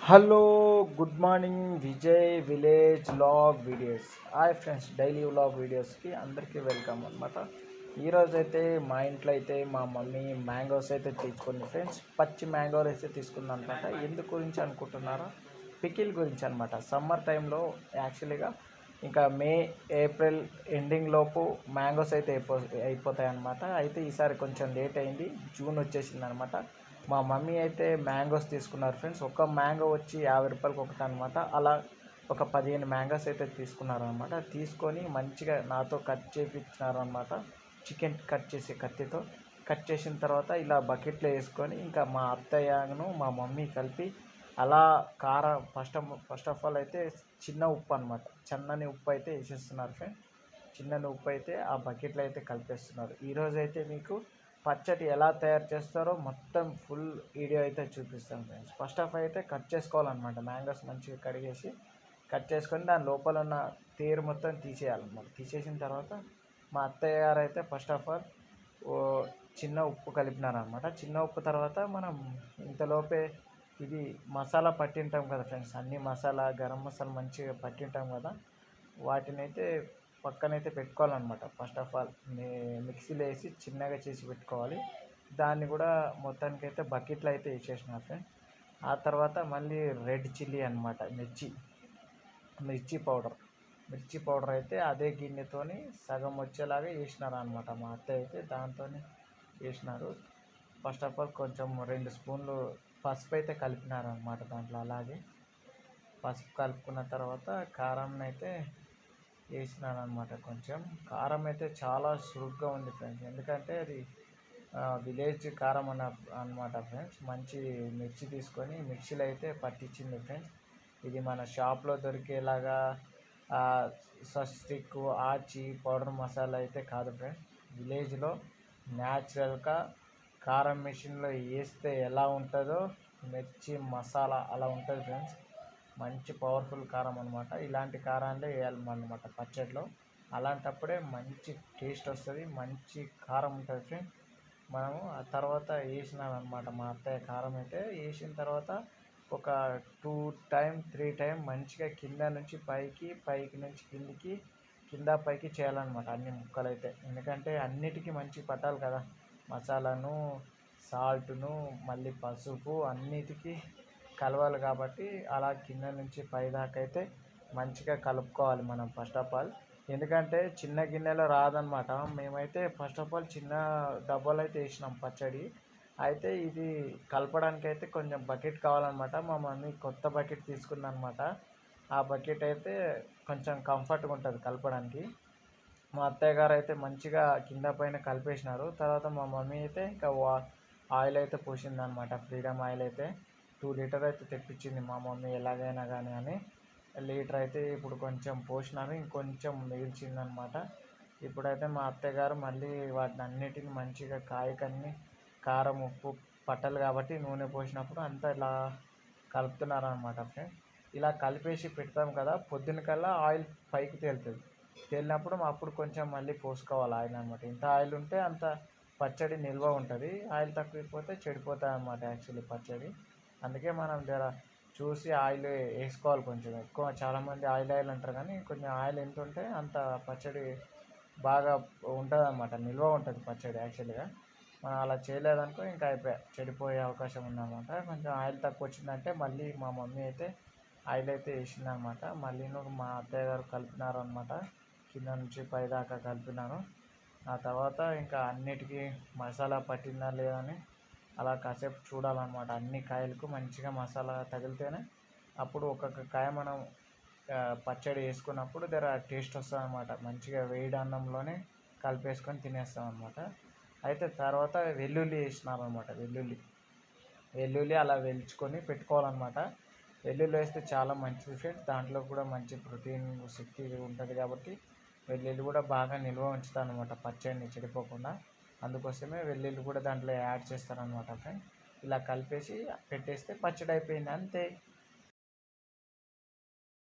Hello, good morning. Vijay village vlog videos. Hi friends, daily vlog వీడియోస్కి అందరికీ welcome అనమాట. ఈరోజు అయితే మా ఇంట్లో అయితే మా మమ్మీ మ్యాంగోస్ అయితే తీసుకుంది ఫ్రెండ్స్. పచ్చి మ్యాంగోస్ అయితే తీసుకుంది అనమాట. ఎందుకు గురించి అనుకుంటున్నారా? పికిల్ గురించి అనమాట. సమ్మర్ టైంలో యాక్చువల్గా ఇంకా మే ఏప్రిల్ ఎండింగ్ లోపు మ్యాంగోస్ అయితే అయిపోతాయి అనమాట. అయితే ఈసారి కొంచెం లేట్ అయింది, జూన్ వచ్చేసింది అనమాట. మా మమ్మీ అయితే మ్యాంగోస్ తీసుకున్నారు ఫ్రెండ్స్. ఒక మ్యాంగో వచ్చి 50 రూపాయలకి ఒకటి అనమాట. అలా ఒక 15 మ్యాంగోస్ అయితే తీసుకున్నారనమాట. తీసుకొని మంచిగా నాతో కట్ చేయించినారనమాట. చికెన్ కట్ చేసే కత్తితో కట్ చేసిన తర్వాత ఇలా బకెట్లో వేసుకొని ఇంకా మా అత్తయ్యను మా మమ్మీ కలిపి అలా కారం ఫస్ట్ ఆఫ్ ఆల్ అయితే చిన్న ఉప్పు అనమాట, చిన్నని ఉప్పు అయితే వేసేస్తున్నారు ఫ్రెండ్స్. చిన్నని ఉప్పు అయితే ఆ బకెట్లో అయితే కలిపేస్తున్నారు. ఈరోజు అయితే మీకు పచ్చడి ఎలా తయారు చేస్తారో మొత్తం ఫుల్ వీడియో అయితే చూపిస్తాను ఫ్రెండ్స్. ఫస్ట్ ఆఫ్ అయితే కట్ చేసుకోవాలన్నమాట. మ్యాంగోస్ మంచిగా కడిగేసి కట్ చేసుకొని దాని లోపల ఉన్న తేరు మొత్తం తీసేయాలన్నమాట. తీసేసిన తర్వాత మా అత్తయ్య గారు అయితే ఫస్ట్ ఆఫ్ ఆల్ చిన్న ఉప్పు కలిపినారనమాట. చిన్న ఉప్పు తర్వాత మనం ఇంతలోపే ఇది మసాలా పట్టింటాం కదా ఫ్రెండ్స్, అన్ని మసాలా గరం మసాలా మంచిగా పట్టింటాం కదా, వాటిని అయితే పక్కనైతే పెట్టుకోవాలన్నమాట. ఫస్ట్ ఆఫ్ ఆల్ మిక్సీలో వేసి చిన్నగా చేసి పెట్టుకోవాలి. దాన్ని కూడా మొత్తానికైతే బకెట్లో అయితే వేసేసిన ఫ్రెండ్. ఆ తర్వాత మళ్ళీ రెడ్ చిల్లీ అనమాట, మిర్చి పౌడర్ అయితే అదే గిన్నెతోని సగం వచ్చేలాగా వేసినారు అనమాట. మా అత్తయ్య అయితే దాంతో వేసినారు. ఫస్ట్ ఆఫ్ ఆల్ కొంచెం 2 స్పూన్లు పసుపు అయితే కలిపినారనమాట దాంట్లో. అలాగే పసుపు కలుపుకున్న తర్వాత కారం అయితే వేసినాను అనమాట. కొంచెం కారం అయితే చాలా సురుగ్గా ఉంది ఫ్రెండ్స్, ఎందుకంటే అది విలేజ్ కారం అనమాట ఫ్రెండ్స్. మంచి మిర్చి తీసుకొని మిక్సీలో అయితే పట్టించింది ఫ్రెండ్స్. ఇది మన షాప్లో దొరికేలాగా స్వస్తిక్ ఆచి పౌడర్ మసాలా అయితే కాదు ఫ్రెండ్స్. విలేజ్లో న్యాచురల్గా కారం మిషన్లో వేస్తే ఎలా ఉంటుందో మిర్చి మసాలా అలా ఉంటుంది ఫ్రెండ్స్. మంచి పవర్ఫుల్ కారం అనమాట. ఇలాంటి కారాలే వేయాలన్నమాట పచ్చడిలో. అలాంటప్పుడే మంచి టేస్ట్ వస్తుంది, మంచి కారం ఉంటుంది ఫ్రెండ్స్. మనము ఆ తర్వాత వేసినామన్నమాట. మా అత్తయ్య కారం అయితే వేసిన తర్వాత ఒక 2 టైం 3 టైం మంచిగా కింద నుంచి పైకి, పైకి నుంచి కిందికి, కింద పైకి చేయాలన్నమాట అన్ని ముక్కలు అయితే. ఎందుకంటే అన్నిటికీ మంచి పట్టాలి కదా, మసాలాను సాల్ట్ను మళ్ళీ పసుపు అన్నిటికీ కలవాలి కాబట్టి అలా కింద నుంచి పై దాకా అయితే మంచిగా కలుపుకోవాలి మనం ఫస్ట్ ఆఫ్ ఆల్. ఎందుకంటే చిన్న గిన్నెలో రాదనమాట. మేమైతే ఫస్ట్ ఆఫ్ ఆల్ చిన్న డబ్బాలు అయితే వేసినాం పచ్చడి. అయితే ఇది కలపడానికి అయితే కొంచెం బకెట్ కావాలన్నమాట. మా మమ్మీ కొత్త బకెట్ తీసుకుందనమాట. ఆ బకెట్ అయితే కొంచెం కంఫర్ట్గా ఉంటుంది కలపడానికి. మా అత్తయ్య గారు అయితే మంచిగా కింద పైన కలిపేసినారు. తర్వాత మా మమ్మీ అయితే ఇంకా ఆయిల్ అయితే పోసిందనమాట. ఫ్రీడమ్ ఆయిల్ అయితే 2 లీటర్ అయితే తెప్పించింది మా మమ్మీ ఎలాగైనా కానీ అని. లీటర్ అయితే ఇప్పుడు కొంచెం పోసినారు, ఇంకొంచెం మిగిల్చిందనమాట. ఇప్పుడైతే మా అత్తయ్య గారు మళ్ళీ వాటిని అన్నిటిని మంచిగా కాయకన్ని కారం ఉప్పు పట్టాలి కాబట్టి నూనె పోసినప్పుడు అంతా ఇలా కలుపుతున్నారనమాట ఫ్రెండ్స్. ఇలా కలిపేసి పెడతాం కదా, పొద్దున కల్లా ఆయిల్ పైకి తేలుతుంది. తేలినప్పుడు అప్పుడు కొంచెం మళ్ళీ పోసుకోవాలి ఆయిల్ అనమాట. ఇంత ఆయిల్ ఉంటే అంత పచ్చడి నిల్వ ఉంటుంది. ఆయిల్ తక్కువైపోతే చెడిపోతుంది అనమాట యాక్చువల్లీ పచ్చడి. అందుకే మనం జర చూసి ఆయిల్ వేసుకోవాలి కొంచెం ఎక్కువ. చాలామంది ఆయిల్ అంటారు కానీ కొంచెం ఆయిల్ ఎంత ఉంటే అంత పచ్చడి బాగా ఉంటుంది అనమాట, నిల్వ ఉంటుంది పచ్చడి యాక్చువల్గా. మనం అలా చేయలేదనుకో ఇంకా చెడిపోయే అవకాశం ఉందన్నమాట. కొంచెం ఆయిల్ తక్కువ వచ్చిందంటే మళ్ళీ మా మమ్మీ అయితే ఆయిల్ అయితే వేసిందనమాట. మళ్ళీ మా అత్తయ్య గారు కలిపినారనమాట. కింద నుంచి పై దాకా కలిపినాను. ఆ తర్వాత ఇంకా అన్నిటికీ మసాలా పట్టిందా లేదా అని అలా కాసేపు చూడాలన్నమాట. అన్ని కాయలకు మంచిగా మసాలా తగిలితేనే అప్పుడు ఒక్కొక్క కాయ మనం పచ్చడి వేసుకున్నప్పుడు టేస్ట్ వస్తుంది అనమాట. మంచిగా వేడి అన్నంలోనే కలిపేసుకొని తినేస్తాం అనమాట. అయితే తర్వాత వెల్లుల్లి వేసినారనమాట. వెల్లుల్లి అలా వెల్చుకొని పెట్టుకోవాలన్నమాట. వెల్లుల్లి వేస్తే చాలా మంచిది ఫ్రెండ్స్. దాంట్లో కూడా మంచి ప్రోటీన్ శక్తి ఉంటుంది కాబట్టి వెల్లుల్లి కూడా బాగా నిల్వ ఉంచుతాను అనమాట పచ్చడిని చెడిపోకుండా. అందుకోసమే వెల్లుల్లి కూడా దాంట్లో యాడ్ చేస్తారనమాట ఫ్రెండ్. ఇలా కలిపేసి పెట్టేస్తే పచ్చడి అయిపోయింది, అంతే.